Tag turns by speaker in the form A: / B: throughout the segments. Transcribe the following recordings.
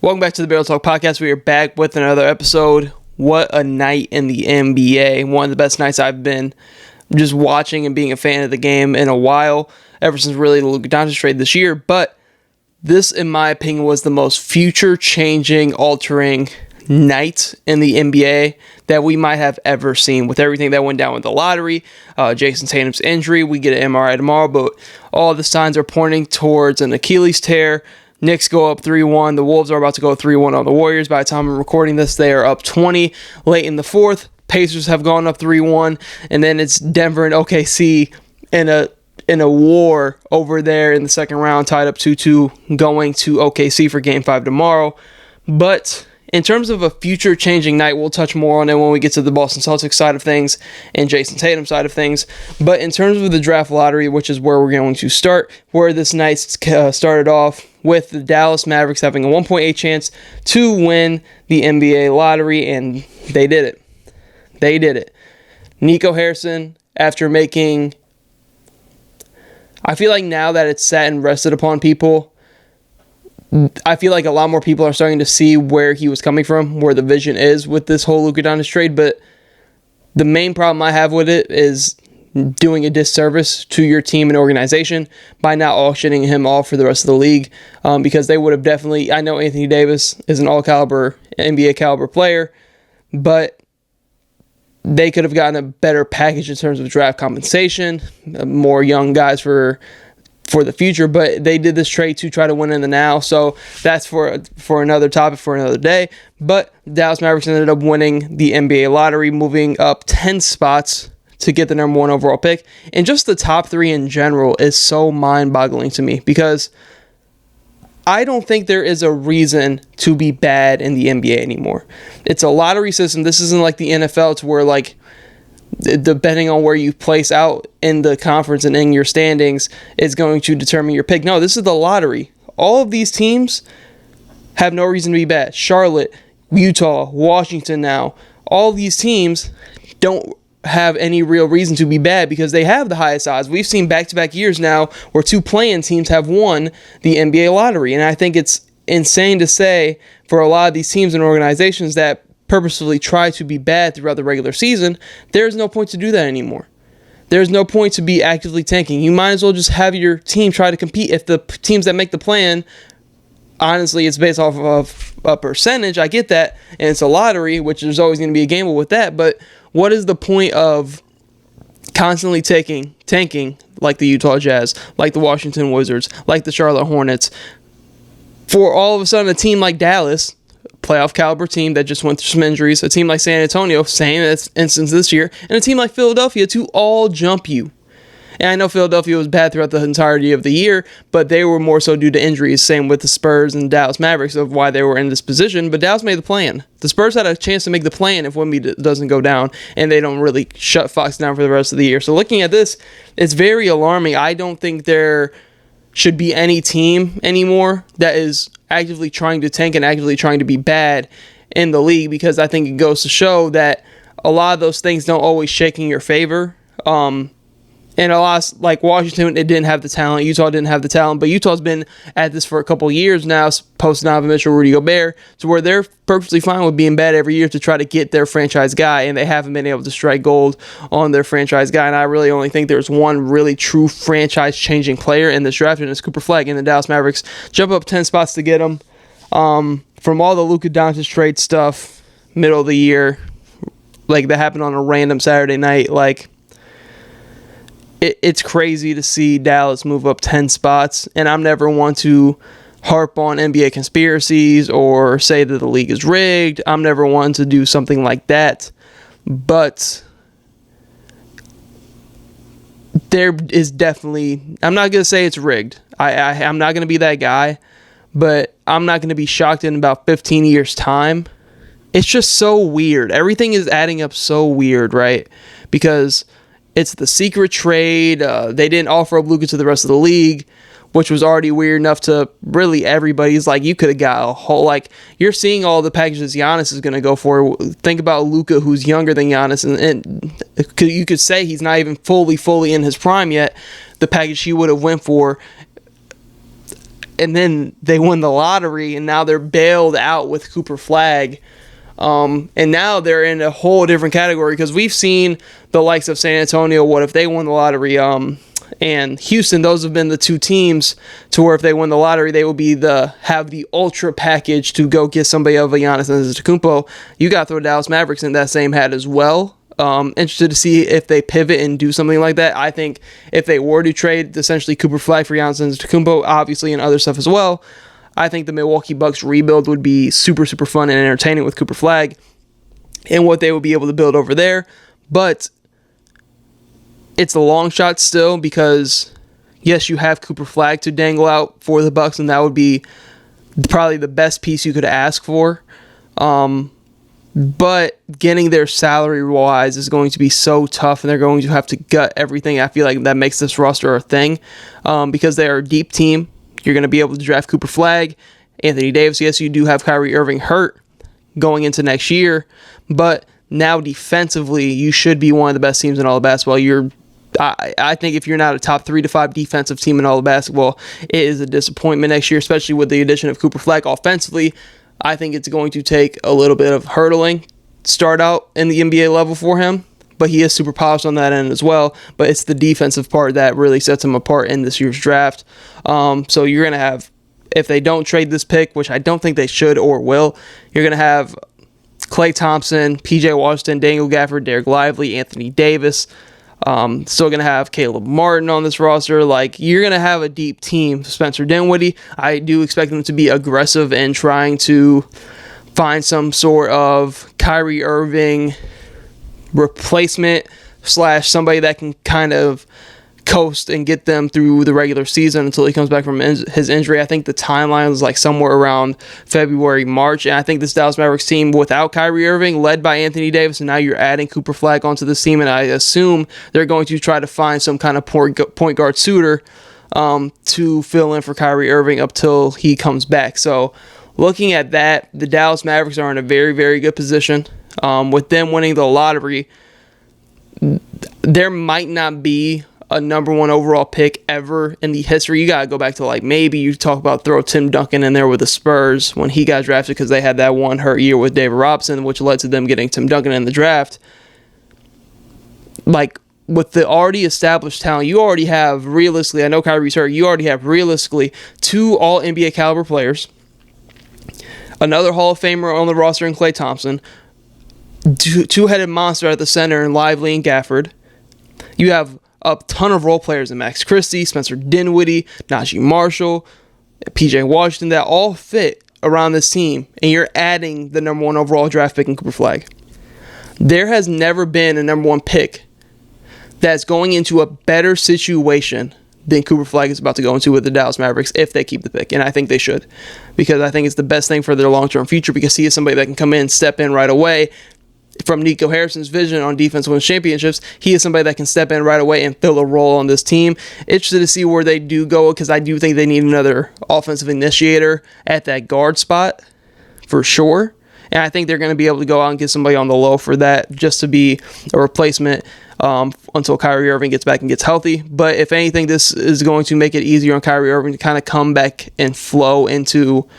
A: Welcome back to the Barrel Talk Podcast. We are back with another episode. What a night in the NBA. One of the best nights I've been just watching and being a fan of the game in a while, ever since really the Luka Doncic trade this year. But this, in my opinion, was the most future-changing, altering night in the NBA that we might have ever seen, with everything that went down with the lottery, Jayson Tatum's injury. We get an MRI tomorrow, but all the signs are pointing towards an Achilles tear. Knicks go up 3-1. The Wolves are about to go 3-1 on the Warriors. By the time I'm recording this, they are up 20 late in the fourth. Pacers have gone up 3-1, and then it's Denver and OKC in a war over there in the second round, tied up 2-2, going to OKC for Game 5 tomorrow. But in terms of a future-changing night, we'll touch more on it when we get to the Boston Celtics side of things and Jayson Tatum side of things. But in terms of the draft lottery, which is where we're going to start, where this night started off with the Dallas Mavericks having a 1.8 chance to win the NBA lottery, and they did it. They did it. Nico Harrison, after making... I feel like now that it's sat and rested upon people, I feel like a lot more people are starting to see where he was coming from, where the vision is with this whole Luka Doncic trade. But the main problem I have with it is doing a disservice to your team and organization by not auctioning him off for the rest of the league, because they would have definitely... I know Anthony Davis is an all-caliber, NBA caliber player, but they could have gotten a better package in terms of draft compensation, more young guys for the future, but they did this trade to try to win in the now, so that's for another topic for another day. But Dallas Mavericks ended up winning the NBA lottery, moving up 10 spots to get the number 1 overall pick. And just the top 3 in general is so mind-boggling to me, because I don't think there is a reason to be bad in the NBA anymore. It's a lottery system. This isn't like the NFL, to where, like, depending on where you place out in the conference and in your standings is going to determine your pick. No, this is the lottery. All of these teams have no reason to be bad. Charlotte, Utah, Washington now, all these teams don't have any real reason to be bad because they have the highest odds. We've seen back-to-back years now where 2 play-in teams have won the NBA lottery, and I think it's insane to say for a lot of these teams and organizations that purposefully try to be bad throughout the regular season, there's no point to do that anymore. There's no point to be actively tanking. You might as well just have your team try to compete. If the teams that make the plan, honestly, it's based off of a percentage, I get that, and it's a lottery, which there's always going to be a gamble with that, but what is the point of constantly tanking like the Utah Jazz, like the Washington Wizards, like the Charlotte Hornets, for all of a sudden a team like Dallas, playoff caliber team that just went through some injuries, a team like San Antonio, same instance this year, and a team like Philadelphia to all jump you? And I know Philadelphia was bad throughout the entirety of the year, but they were more so due to injuries. Same with the Spurs and Dallas Mavericks of why they were in this position. But Dallas made the plan. The Spurs had a chance to make the plan if Wemby doesn't go down, and they don't really shut Fox down for the rest of the year. So looking at this, it's very alarming. I don't think there should be any team anymore that is actively trying to tank and actively trying to be bad in the league, because I think it goes to show that a lot of those things don't always shake in your favor. And a lot, like Washington, it didn't have the talent. Utah didn't have the talent. But Utah's been at this for a couple of years now, post-Donovan Mitchell, Rudy Gobert, to where they're perfectly fine with being bad every year to try to get their franchise guy, and they haven't been able to strike gold on their franchise guy. And I really only think there's one really true franchise-changing player in this draft, and it's Cooper Flag. And the Dallas Mavericks jump up 10 spots to get him. From all the Luka Doncic trade stuff, middle of the year, like that happened on a random Saturday night, like... It's crazy to see Dallas move up 10 spots, and I'm never one to harp on NBA conspiracies or say that the league is rigged. I'm never one to do something like that, but there is definitely... I'm not going to say it's rigged. I'm not going to be that guy, but I'm not going to be shocked in about 15 years' time. It's just so weird. Everything is adding up so weird, right? Because... it's the secret trade. They didn't offer up Luka to the rest of the league, which was already weird enough to really everybody's like, you could have got a whole, like, you're seeing all the packages Giannis is going to go for. Think about Luka, who's younger than Giannis, and you could say he's not even fully in his prime yet. The package he would have went for and then they win the lottery, and now they're bailed out with Cooper Flagg. And now they're in a whole different category because we've seen the likes of San Antonio, what if they won the lottery, and Houston, those have been the two teams to where if they win the lottery, they will be have the ultra package to go get somebody of a Giannis Antetokounmpo. You got to throw Dallas Mavericks in that same hat as well. Interested to see if they pivot and do something like that. I think if they were to trade essentially Cooper Flagg for Giannis Antetokounmpo, obviously, and other stuff as well, I think the Milwaukee Bucks rebuild would be super, super fun and entertaining with Cooper Flagg and what they would be able to build over there. But it's a long shot still because, yes, you have Cooper Flagg to dangle out for the Bucks, and that would be probably the best piece you could ask for. But getting their salary-wise is going to be so tough, and they're going to have to gut everything. I feel like that makes this roster a thing because they are a deep team. You're going to be able to draft Cooper Flagg, Anthony Davis. Yes, you do have Kyrie Irving hurt going into next year, but now defensively, you should be one of the best teams in all of basketball. I think if you're not a top 3 to 5 defensive team in all of basketball, it is a disappointment next year, especially with the addition of Cooper Flagg. Offensively, I think it's going to take a little bit of hurdling to start out in the NBA level for him, but he is super polished on that end as well. But it's the defensive part that really sets him apart in this year's draft. So you're going to have, if they don't trade this pick, which I don't think they should or will, you're going to have Klay Thompson, PJ Washington, Daniel Gafford, Derek Lively, Anthony Davis. Still going to have Caleb Martin on this roster. Like, you're going to have a deep team. Spencer Dinwiddie, I do expect them to be aggressive and trying to find some sort of Kyrie Irving replacement / somebody that can kind of coast and get them through the regular season until he comes back from his injury. I think the timeline is like somewhere around February, March, and I think this Dallas Mavericks team without Kyrie Irving, led by Anthony Davis, and now you're adding Cooper Flagg onto this team, and I assume they're going to try to find some kind of point guard suitor to fill in for Kyrie Irving up till he comes back. So looking at that, the Dallas Mavericks are in a very, very good position. With them winning the lottery, there might not be a number 1 overall pick ever in the history. You got to go back to, like, maybe you talk about throw Tim Duncan in there with the Spurs when he got drafted because they had that one hurt year with David Robinson, which led to them getting Tim Duncan in the draft. Like, with the already established talent, you already have realistically, I know Kyrie's hurt, you already have realistically 2 all-NBA caliber players, another Hall of Famer on the roster in Klay Thompson, two-headed monster at the center in Lively and Gafford. You have a ton of role players in Max Christie, Spencer Dinwiddie, Najee Marshall, PJ Washington that all fit around this team, and you're adding the number 1 overall draft pick in Cooper Flagg. There has never been a number 1 pick that's going into a better situation than Cooper Flagg is about to go into with the Dallas Mavericks if they keep the pick, and I think they should, because I think it's the best thing for their long-term future because he is somebody that can come in, step in right away. From Nico Harrison's vision on defense wins championships, he is somebody that can step in right away and fill a role on this team. Interested to see where they do go because I do think they need another offensive initiator at that guard spot for sure. And I think they're going to be able to go out and get somebody on the low for that just to be a replacement until Kyrie Irving gets back and gets healthy. But if anything, this is going to make it easier on Kyrie Irving to kind of come back and flow into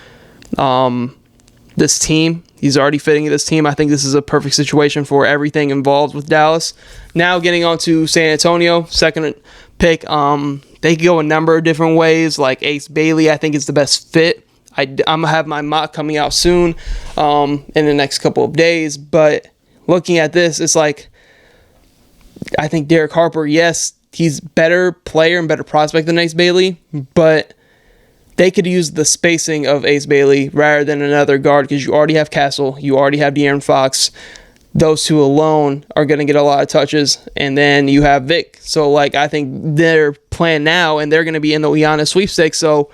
A: this team. He's already fitting in this team. I think this is a perfect situation for everything involved with Dallas. Now getting on to San Antonio, second pick. They could go a number of different ways. Like Ace Bailey, I think is the best fit. I'm going to have my mock coming out soon in the next couple of days. But looking at this, it's like I think Derek Harper, yes, he's better player and better prospect than Ace Bailey, but they could use the spacing of Ace Bailey rather than another guard because you already have Castle, you already have De'Aaron Fox. Those two alone are going to get a lot of touches, and then you have Vic. So, like, I think they're playing now, and they're going to be in the Giannis sweepstakes. So,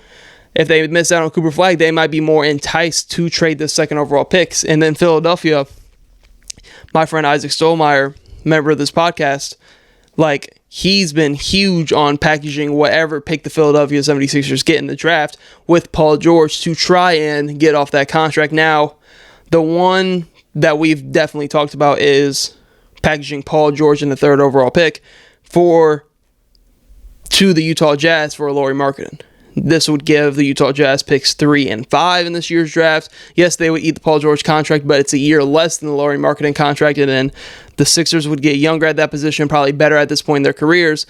A: if they miss out on Cooper Flagg, they might be more enticed to trade the second overall picks. And then Philadelphia, my friend Isaac Stolmeyer, member of this podcast, like, he's been huge on packaging whatever pick the Philadelphia 76ers get in the draft with Paul George to try and get off that contract. Now, the one that we've definitely talked about is packaging Paul George in the third overall pick to the Utah Jazz for Lauri Markkanen. This would give the Utah Jazz picks 3 and 5 in this year's draft. Yes, they would eat the Paul George contract, but it's a year less than the Lauri Markkanen contract, and then the Sixers would get younger at that position, probably better at this point in their careers,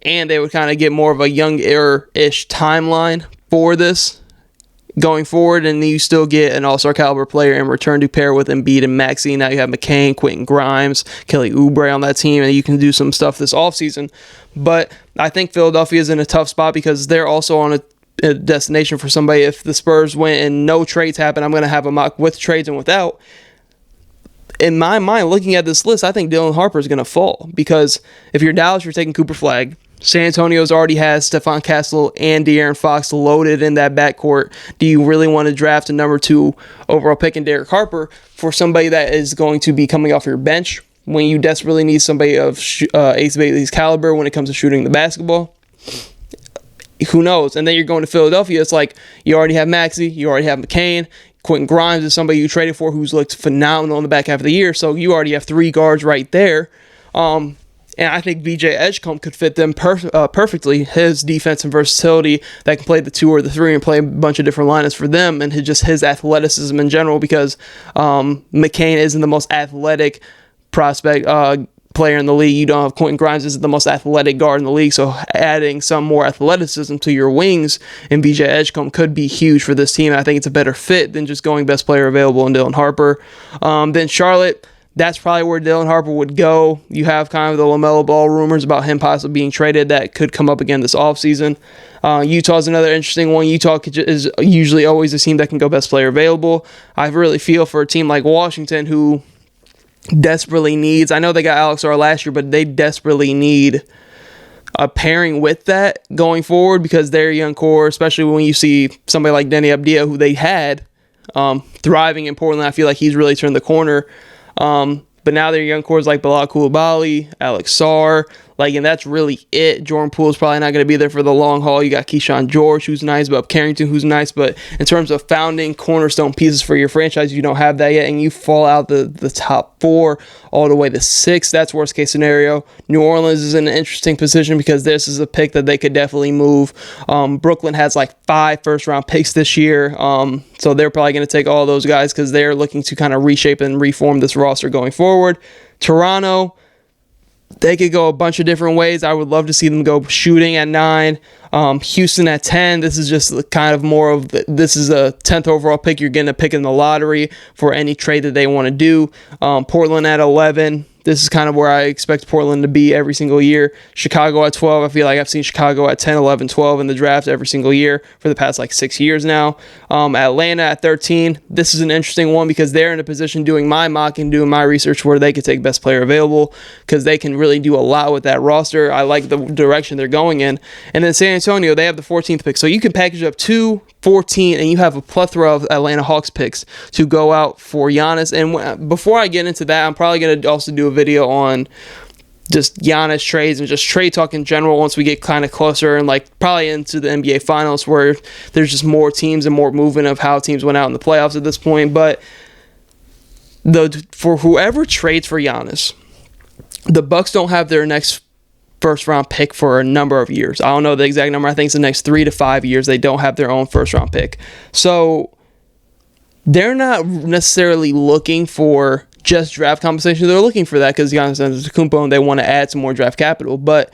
A: and they would kind of get more of a young-ish timeline for this going forward, and you still get an all-star caliber player in return to pair with Embiid and Maxey. Now you have McCain, Quentin Grimes, Kelly Oubre on that team, and you can do some stuff this offseason. But I think Philadelphia is in a tough spot because they're also on a destination for somebody. If the Spurs win and no trades happen, I'm going to have a mock with trades and without. In my mind, looking at this list, I think Dylan Harper is going to fall because if you're Dallas, you're taking Cooper Flagg. San Antonio's already has Stephon Castle and De'Aaron Fox loaded in that backcourt. Do you really want to draft a number 2 overall pick in Derek Harper for somebody that is going to be coming off your bench when you desperately need somebody of Ace Bailey's caliber when it comes to shooting the basketball? Who knows? And then you're going to Philadelphia. It's like you already have Maxey, you already have McCain. Quentin Grimes is somebody you traded for who's looked phenomenal in the back half of the year. So you already have 3 guards right there. And I think VJ Edgecombe could fit them perfectly. His defense and versatility that can play the 2 or the 3 and play a bunch of different lineups for them, and his athleticism in general, because McCain isn't the most athletic prospect player in the league. You don't have Quentin Grimes isn't the most athletic guard in the league, so adding some more athleticism to your wings and VJ Edgecombe could be huge for this team. I think it's a better fit than just going best player available in Dylan Harper. Then Charlotte, that's probably where Dylan Harper would go. You have kind of the LaMelo Ball rumors about him possibly being traded that could come up again this offseason. Utah's another interesting one. Utah is usually always a team that can go best player available. I really feel for a team like Washington who desperately needs, I know they got Alex R last year, but they desperately need a pairing with that going forward because their young core, especially when you see somebody like Denny Abdia, who they had thriving in Portland, I feel like he's really turned the corner. But now their young cores like Bilal Coulibaly, Alex Sarr, and that's really it. Jordan Poole's probably not going to be there for the long haul. You got Keyshawn George, who's nice, but Carrington, who's nice. But in terms of founding cornerstone pieces for your franchise, you don't have that yet, and you fall out the top 4 all the way to 6. That's worst case scenario. New Orleans is in an interesting position because this is a pick that they could definitely move. Brooklyn has 5 first-round picks this year, so they're probably going to take all those guys because they're looking to kind of reshape and reform this roster going forward. Toronto, they could go a bunch of different ways. I would love to see them go shooting at 9. Houston at 10. This is just kind of more of this is a 10th overall pick. You're getting a pick in the lottery for any trade that they want to do. Portland at 11. This is kind of where I expect Portland to be every single year. Chicago at 12. I feel like I've seen Chicago at 10, 11, 12 in the draft every single year for the past 6 years now. Atlanta at 13. This is an interesting one because they're in a position doing my mock and doing my research where they could take best player available because they can really do a lot with that roster. I like the direction they're going in. And then San Antonio, they have the 14th pick. So you can package up 2, 14, and you have a plethora of Atlanta Hawks picks to go out for Giannis. And before I get into that, I'm probably going to also do a video on just Giannis trades and just trade talk in general once we get kind of closer and probably into the NBA Finals where there's just more teams and more movement of how teams went out in the playoffs at this point. But for whoever trades for Giannis, the Bucks don't have their next first-round pick for a number of years. I don't know the exact number. I think it's the next 3 to 5 years. They don't have their own first-round pick. So they're not necessarily looking for just draft compensation. They're looking for that because Giannis Antetokounmpo and they want to add some more draft capital. But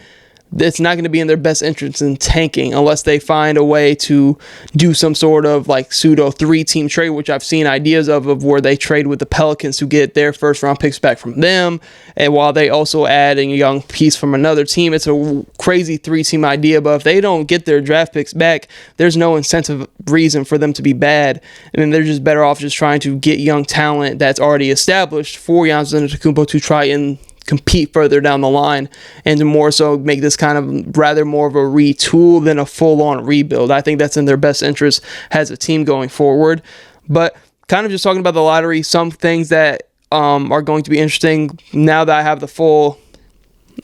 A: it's not going to be in their best interest in tanking unless they find a way to do some sort of pseudo 3-team trade, which I've seen ideas of where they trade with the Pelicans to get their first round picks back from them, and while they also add a young piece from another team. It's a crazy 3-team idea, but if they don't get their draft picks back, there's no incentive reason for them to be bad, and then they're just better off just trying to get young talent that's already established for Giannis Antetokounmpo to try and compete further down the line and to more so make this kind of rather more of a retool than a full-on rebuild. I think that's in their best interest as a team going forward. But kind of just talking about the lottery, some things that are going to be interesting now that I have the full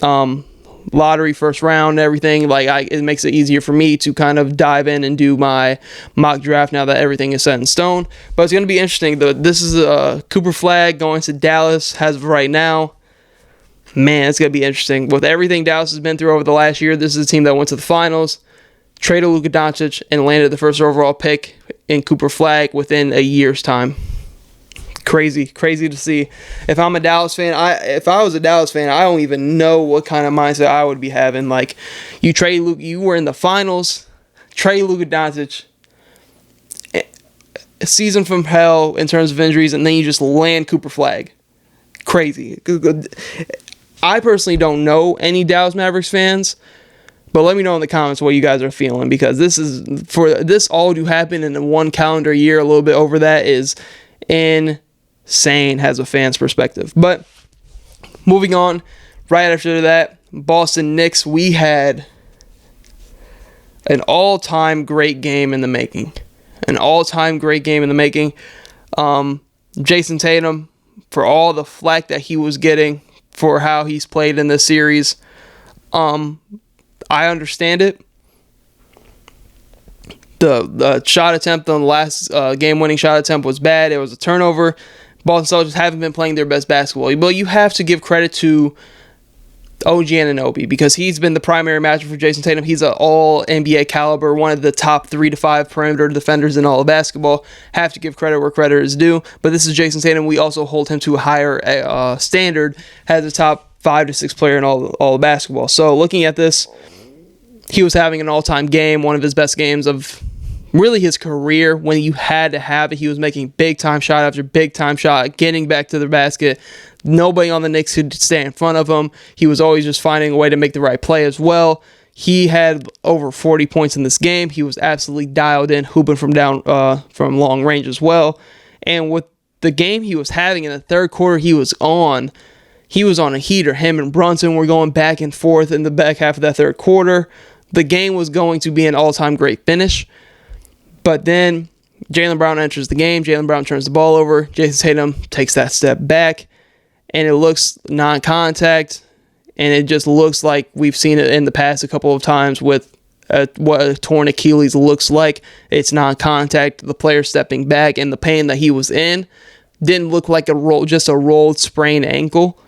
A: lottery first round and everything. It makes it easier for me to kind of dive in and do my mock draft now that everything is set in stone. But it's going to be interesting. This is Cooper Flagg going to Dallas as of right now. Man, it's going to be interesting. With everything Dallas has been through over the last year, this is a team that went to the finals. traded Luka Doncic, and landed the first overall pick in Cooper Flagg within a year's time. Crazy to see. If I'm a Dallas fan, if I was a Dallas fan, I don't even know what kind of mindset I would be having. Like, you trade Luka, you were in the finals, trade Luka Doncic, a season from hell in terms of injuries, and then you just land Cooper Flagg. Crazy. I personally don't know any Dallas Mavericks fans, but let me know in the comments what you guys are feeling, because this all to happen in one calendar year, a little bit over that, is insane as a fan's perspective. But moving on, right after that, Boston Knicks, we had an all-time great game in the making. Jayson Tatum, for all the flack that he was getting for how he's played in this series, I understand it. The shot attempt on the last game-winning shot attempt was bad. It was a turnover. Boston Celtics haven't been playing their best basketball. But you have to give credit to OG Anunoby, because he's been the primary matchup for Jayson Tatum. He's an all-NBA caliber, one of the top 3 to 5 perimeter defenders in all of basketball. Have to give credit where credit is due. But this is Jayson Tatum. We also hold him to a higher standard as a top 5 to 6 player in all of basketball. So looking at this, he was having an all-time game, one of his best games of really his career. When you had to have it, he was making big-time shot after big-time shot, getting back to the basket. Nobody on the Knicks could stay in front of him. He was always just finding a way to make the right play as well. He had over 40 points in this game. He was absolutely dialed in, hooping from long range as well. And with the game he was having in the third quarter, he was on a heater. Him and Brunson were going back and forth in the back half of that third quarter. The game was going to be an all-time great finish. But then Jaylen Brown enters the game. Jaylen Brown turns the ball over. Jayson Tatum takes that step back, and it looks non-contact, and it just looks like we've seen it in the past a couple of times with what a torn Achilles looks like. It's non-contact. The player stepping back, and the pain that he was in didn't look like just a rolled sprained ankle.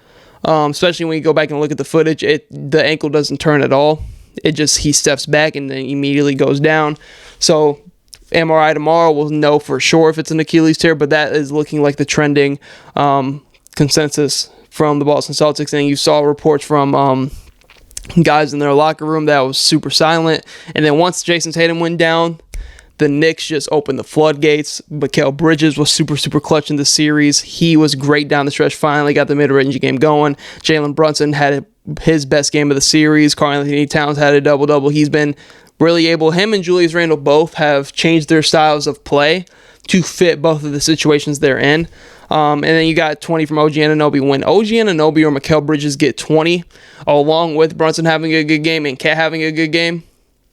A: Especially when you go back and look at the footage, the ankle doesn't turn at all. He steps back and then immediately goes down. So MRI tomorrow, we'll know for sure if it's an Achilles tear, but that is looking like the trending consensus from the Boston Celtics. And you saw reports from guys in their locker room that was super silent. And then once Jayson Tatum went down, the Knicks just opened the floodgates. Mikal Bridges was super clutch in the series. He was great down the stretch, finally got the mid-range game going. Jalen Brunson had his best game of the series. Karl-Anthony Towns had a double-double. He's been really able. Him and Julius Randle both have changed their styles of play to fit both of the situations they're in. And then you got 20 from OG Anunoby. When OG Anunoby or Mikal Bridges get 20, along with Brunson having a good game and Cat having a good game,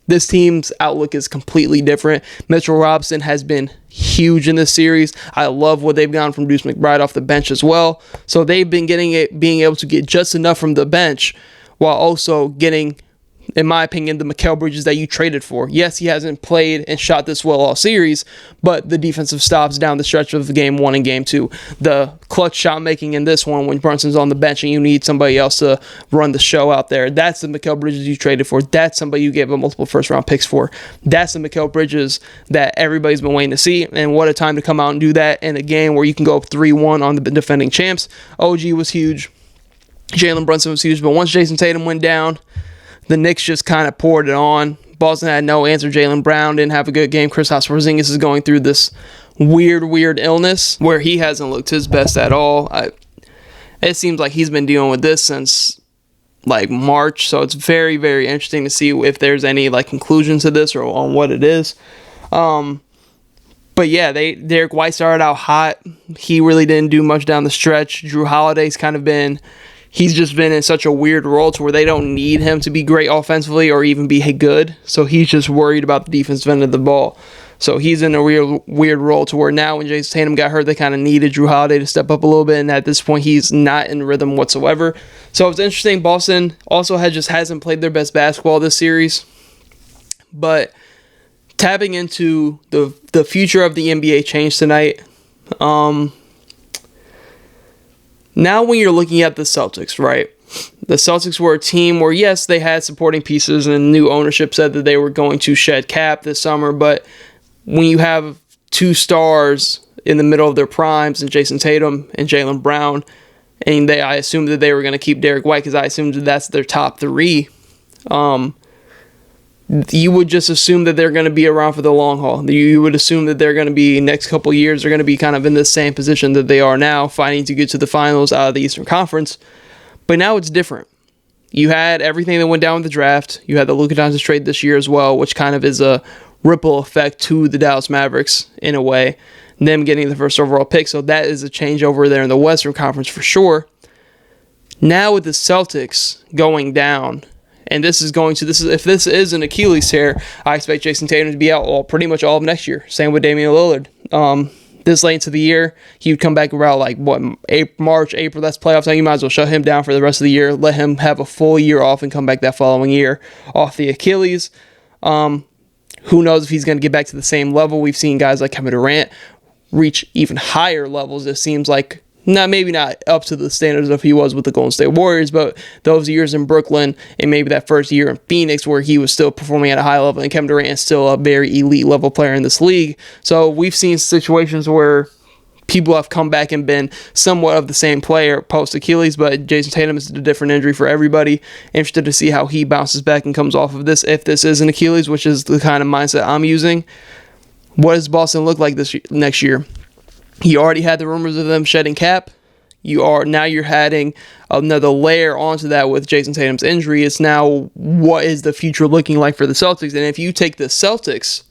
A: this team's outlook is completely different. Mitchell Robinson has been huge in this series. I love what they've gotten from Deuce McBride off the bench as well. So they've been being able to get just enough from the bench while also getting, in my opinion, the Mikal Bridges that you traded for. Yes, he hasn't played and shot this well all series, but the defensive stops down the stretch of game 1 and game 2. The clutch shot making in this one when Brunson's on the bench and you need somebody else to run the show out there. That's the Mikal Bridges you traded for. That's somebody you gave up multiple first-round picks for. That's the Mikal Bridges that everybody's been waiting to see, and what a time to come out and do that in a game where you can go up 3-1 on the defending champs. OG was huge. Jalen Brunson was huge, but once Jayson Tatum went down, the Knicks just kind of poured it on. Boston had no answer. Jaylen Brown didn't have a good game. Kristaps Porzingis is going through this weird illness where he hasn't looked his best at all. It seems like he's been dealing with this since like March, so it's very interesting to see if there's any like conclusion to this or on what it is. But yeah, Derek White started out hot. He really didn't do much down the stretch. Drew Holiday's he's just been in such a weird role to where they don't need him to be great offensively or even be good. So he's just worried about the defensive end of the ball. So he's in a weird role to where now when Jayson Tatum got hurt, they kind of needed Drew Holiday to step up a little bit. And at this point, he's not in rhythm whatsoever. So it's interesting. Boston also hasn't played their best basketball this series. But tapping into the future of the NBA changed tonight. Now when you're looking at the Celtics, right? The Celtics were a team where, yes, they had supporting pieces and new ownership said that they were going to shed cap this summer, but when you have two stars in the middle of their primes and Jayson Tatum and Jaylen Brown, and I assumed that they were going to keep Derek White because I assumed that that's their top three, you would just assume that they're going to be around for the long haul. You would assume that they're going to be, next couple years, they're going to be kind of in the same position that they are now, fighting to get to the finals out of the Eastern Conference. But now it's different. You had everything that went down with the draft. You had the Luka Doncic trade this year as well, which kind of is a ripple effect to the Dallas Mavericks in a way, them getting the first overall pick. So that is a change over there in the Western Conference for sure. Now with the Celtics going down, and if this is an Achilles tear, I expect Jayson Tatum to be out pretty much all of next year. Same with Damian Lillard. This late into the year, he would come back around March, April. That's playoff time. You might as well shut him down for the rest of the year. Let him have a full year off and come back that following year off the Achilles. Who knows if he's going to get back to the same level? We've seen guys like Kevin Durant reach even higher levels. It seems like maybe not up to the standards of he was with the Golden State Warriors, but those years in Brooklyn and maybe that first year in Phoenix where he was still performing at a high level, and Kevin Durant is still a very elite level player in this league. So we've seen situations where people have come back and been somewhat of the same player post Achilles, but Jayson Tatum is a different injury for everybody. Interested to see how he bounces back and comes off of this, if this is an Achilles, which is the kind of mindset I'm using. What does Boston look like next year? You already had the rumors of them shedding cap. You're adding another layer onto that with Jayson Tatum's injury. It's now, what is the future looking like for the Celtics? And if you take the Celtics,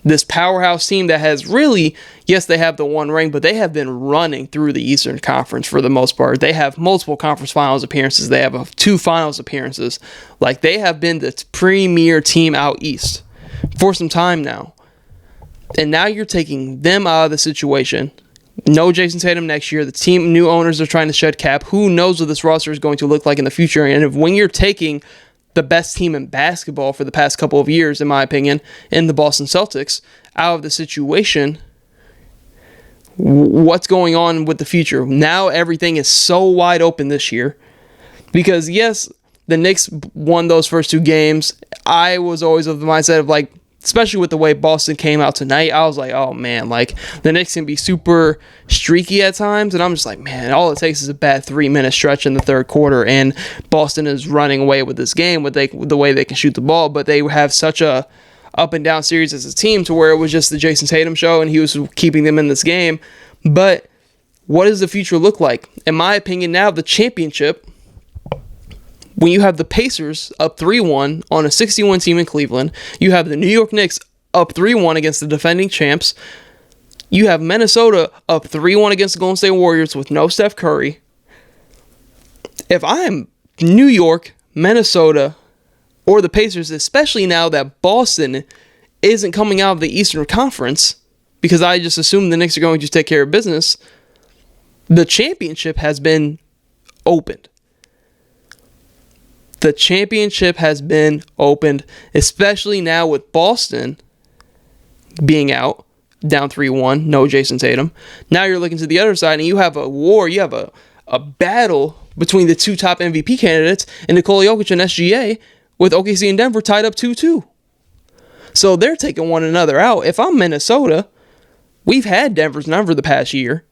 A: this powerhouse team that has really, yes, they have the one ring, but they have been running through the Eastern Conference for the most part. They have multiple conference finals appearances. They have 2 finals appearances. Like, they have been the premier team out east for some time now. And now you're taking them out of the situation. No Jayson Tatum next year. The team, new owners are trying to shed cap. Who knows what this roster is going to look like in the future? And when you're taking the best team in basketball for the past couple of years, in my opinion, in the Boston Celtics, out of the situation, what's going on with the future? Now everything is so wide open this year. Because, yes, the Knicks won those first 2 games. I was always of the mindset of, especially with the way Boston came out tonight, I was like, oh man, the Knicks can be super streaky at times, and I'm just like, man, all it takes is a bad 3-minute stretch in the third quarter, and Boston is running away with this game with the way they can shoot the ball, but they have such a up and down series as a team to where it was just the Jayson Tatum show, and he was keeping them in this game. But what does the future look like? In my opinion now, the championship, when you have the Pacers up 3-1 on a 61 team in Cleveland, you have the New York Knicks up 3-1 against the defending champs, you have Minnesota up 3-1 against the Golden State Warriors with no Steph Curry. If I'm New York, Minnesota, or the Pacers, especially now that Boston isn't coming out of the Eastern Conference, because I just assume the Knicks are going to take care of business, the championship has been opened. The championship has been opened, especially now with Boston being out, down 3-1, no Jayson Tatum. Now you're looking to the other side, and you have a war, you have a battle between the 2 top MVP candidates, and Nikola Jokic and SGA, with OKC and Denver tied up 2-2. So they're taking one another out. If I'm Minnesota, we've had Denver's number the past year.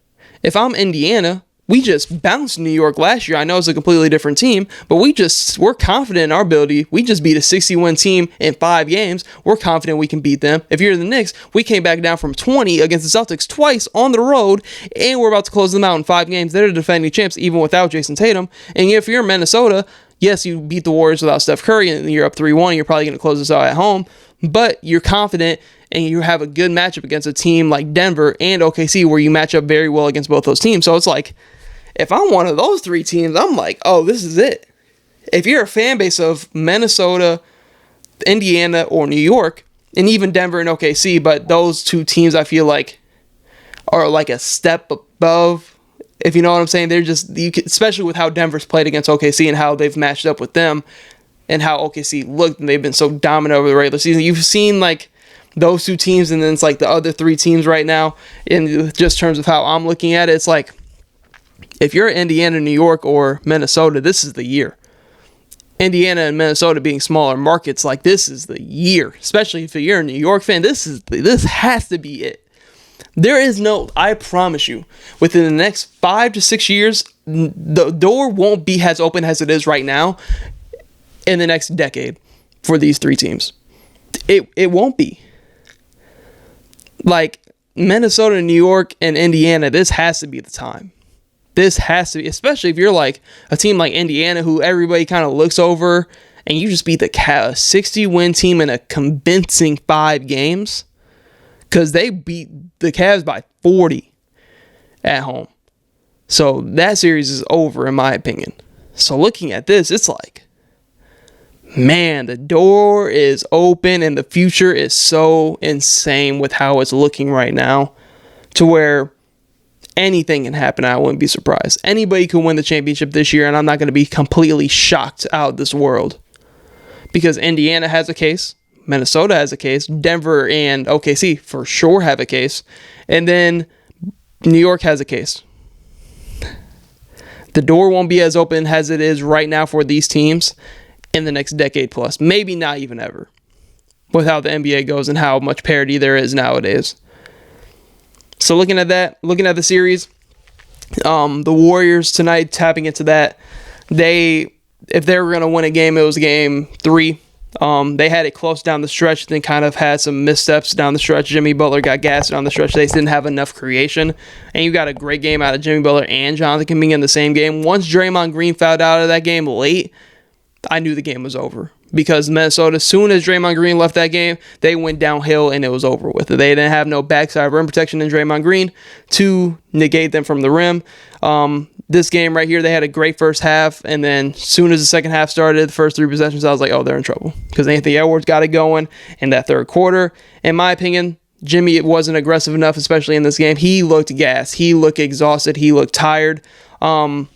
A: If I'm Indiana, we just bounced New York last year. I know it's a completely different team, but we're confident in our ability. We just beat a 60-win team in 5 games. We're confident we can beat them. If you're the Knicks, we came back down from 20 against the Celtics twice on the road, and we're about to close them out in 5 games. They're the defending champs even without Jayson Tatum. And if you're Minnesota, yes, you beat the Warriors without Steph Curry, and you're up 3-1. You're probably going to close this out at home, but you're confident, and you have a good matchup against a team like Denver and OKC where you match up very well against both those teams. So it's like, if I'm one of those 3 teams, I'm like, oh, this is it. If you're a fan base of Minnesota, Indiana, or New York, and even Denver and OKC, but those 2 teams I feel like are like a step above, if you know what I'm saying. They're just, especially with how Denver's played against OKC and how they've matched up with them and how OKC looked, and they've been so dominant over the regular season. You've seen those 2 teams, and then it's the other 3 teams right now. In just terms of how I'm looking at it, it's like, if you're Indiana, New York, or Minnesota, this is the year. Indiana and Minnesota being smaller markets, like this is the year. Especially if you're a New York fan, this has to be it. There is no, I promise you, within the next 5 to 6 years, the door won't be as open as it is right now in the next decade for these three teams. It won't be. Like Minnesota, New York, and Indiana, this has to be the time. This has to be, especially if you're like a team like Indiana who everybody kind of looks over and you just beat the Cavs, 60-win team in a convincing 5 games because they beat the Cavs by 40 at home. So that series is over in my opinion. So looking at this, it's like, man, the door is open and the future is so insane with how it's looking right now to where anything can happen. I wouldn't be surprised. Anybody could win the championship this year and I'm not going to be completely shocked out of this world because Indiana has a case, Minnesota has a case, Denver and OKC for sure have a case, and then New York has a case. The door won't be as open as it is right now for these teams in the next decade plus, maybe not even ever, with how the NBA goes and how much parity there is nowadays. So looking at the series, the Warriors tonight, tapping into that, if they were going to win a game, it was game 3. They had it close down the stretch, then kind of had some missteps down the stretch. Jimmy Butler got gassed down the stretch. They didn't have enough creation. And you got a great game out of Jimmy Butler and Jonathan Kuminga in the same game. Once Draymond Green fouled out of that game late, I knew the game was over. Because Minnesota, as soon as Draymond Green left that game, they went downhill and it was over with. They didn't have no backside rim protection in Draymond Green to negate them from the rim. This game right here, they had a great first half, and then as soon as the second half started, the first 3 possessions, I was like, oh, they're in trouble. Because Anthony Edwards got it going in that third quarter. In my opinion, Jimmy wasn't aggressive enough, especially in this game. He looked gassed. He looked exhausted. He looked tired. But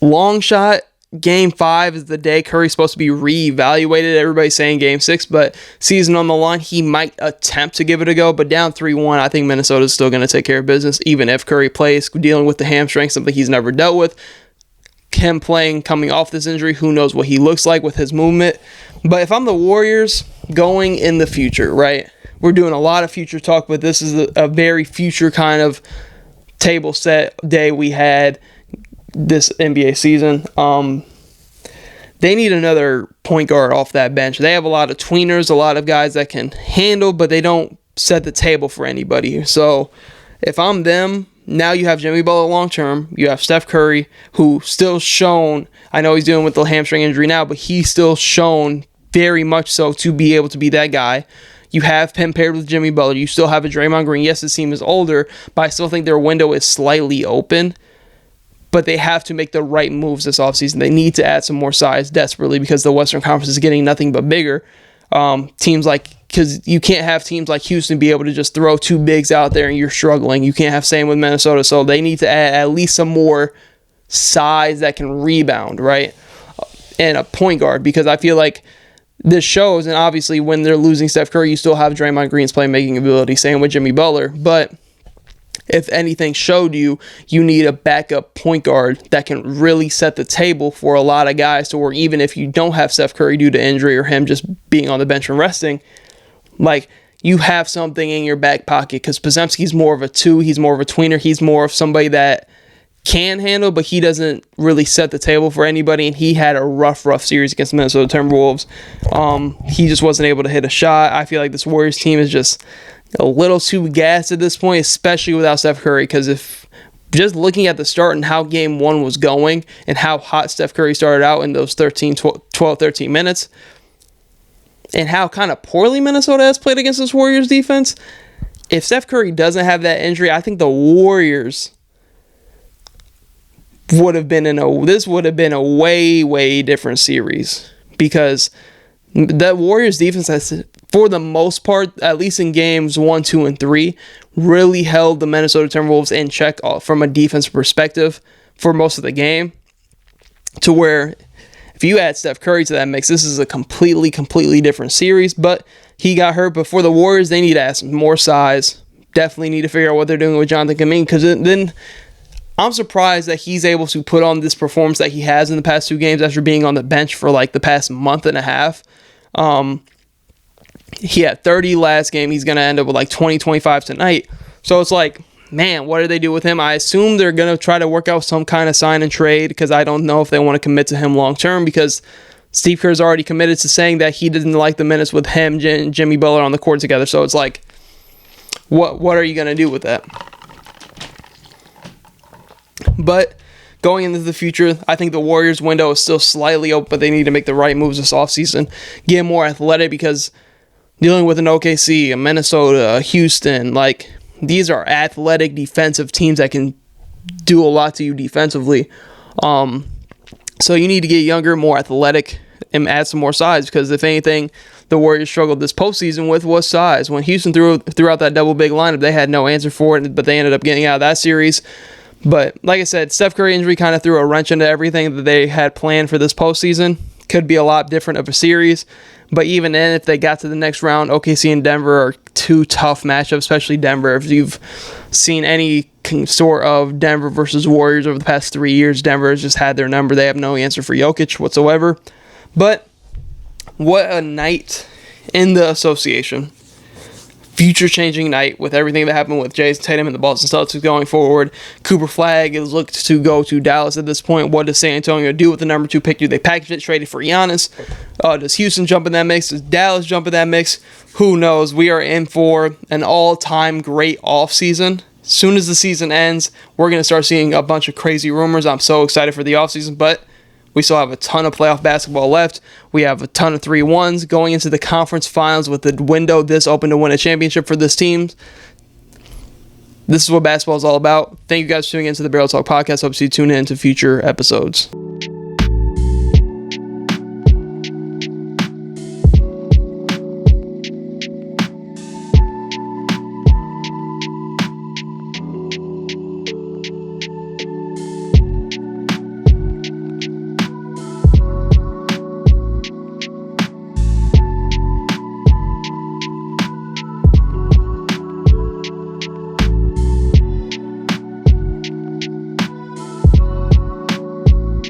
A: long shot, Game 5 is the day Curry's supposed to be reevaluated. Everybody's saying Game 6, but season on the line, he might attempt to give it a go. But down 3-1, I think Minnesota's still going to take care of business, even if Curry plays, dealing with the hamstring, something he's never dealt with. Him playing, coming off this injury, who knows what he looks like with his movement. But if I'm the Warriors going in the future, right? We're doing a lot of future talk, but this is a very future kind of table set day we had this NBA season. They need another point guard off that bench. They have a lot of tweeners, a lot of guys that can handle, but they don't set the table for anybody. So if I'm them, now you have Jimmy Butler long term. You have Steph Curry, who still shown, I know he's dealing with the hamstring injury now, but he's still shown very much so to be able to be that guy. You have him paired with Jimmy Butler. You still have a Draymond Green. Yes, this team is older, but I still think their window is slightly open. But they have to make the right moves this offseason. They need to add some more size desperately because the Western Conference is getting nothing but bigger. Because you can't have teams like Houston be able to just throw 2 bigs out there and you're struggling. You can't have same with Minnesota. So they need to add at least some more size that can rebound, right? And a point guard, because I feel like this shows, and obviously when they're losing Steph Curry, you still have Draymond Green's playmaking ability. Same with Jimmy Butler. But if anything showed you need a backup point guard that can really set the table for a lot of guys to where even if you don't have Steph Curry due to injury or him just being on the bench and resting, like you have something in your back pocket because Podziemski's more of a 2, he's more of a tweener, he's more of somebody that can handle, but he doesn't really set the table for anybody, and he had a rough series against the Minnesota Timberwolves. He just wasn't able to hit a shot. I feel like this Warriors team is just a little too gassed at this point, especially without Steph Curry, because if just looking at the start and how game 1 was going and how hot Steph Curry started out in those 13 minutes and how kind of poorly Minnesota has played against this Warriors defense, if Steph Curry doesn't have that injury, I think the Warriors would have been a way different series because the Warriors defense has, for the most part, at least in games 1, 2, and 3, really held the Minnesota Timberwolves in check from a defensive perspective for most of the game, to where if you add Steph Curry to that mix, this is a completely different series. But he got hurt. But for the Warriors, they need to add some more size, definitely need to figure out what they're doing with Jonathan Kuminga, because then I'm surprised that he's able to put on this performance that he has in the past 2 games after being on the bench for like the past month and a half. He had 30 last game. He's going to end up with like 20, 25 tonight. So it's like, man, what do they do with him? I assume they're going to try to work out some kind of sign and trade, because I don't know if they want to commit to him long term, because Steve Kerr's already committed to saying that he didn't like the minutes with him and Jimmy Butler on the court together. So it's like, what are you going to do with that? But going into the future, I think the Warriors window is still slightly open, but they need to make the right moves this offseason. Get more athletic, because dealing with an OKC, a Minnesota, a Houston, like, these are athletic defensive teams that can do a lot to you defensively. So you need to get younger, more athletic, and add some more size, because if anything, the Warriors struggled this postseason with was size. When Houston threw out that double big lineup, they had no answer for it, but they ended up getting out of that series. But like I said, Steph Curry injury kind of threw a wrench into everything that they had planned for this postseason. Could be a lot different of a series. But even then, if they got to the next round, OKC and Denver are 2 tough matchups, especially Denver. If you've seen any sort of Denver versus Warriors over the past 3 years, Denver has just had their number. They have no answer for Jokic whatsoever. But what a night in the association. Future-changing night with everything that happened with Jayson Tatum and the Boston Celtics going forward. Cooper Flagg is looked to go to Dallas at this point. What does San Antonio do with the number 2 pick? Do they package it, trade it for Giannis? Does Houston jump in that mix? Does Dallas jump in that mix? Who knows? We are in for an all-time great offseason. As soon as the season ends, we're going to start seeing a bunch of crazy rumors. I'm so excited for the offseason, but we still have a ton of playoff basketball left. We have a ton of 3-1s going into the conference finals with the window this open to win a championship for this team. This is what basketball is all about. Thank you guys for tuning into the Barrel Talk podcast. Hope you tune in to future episodes.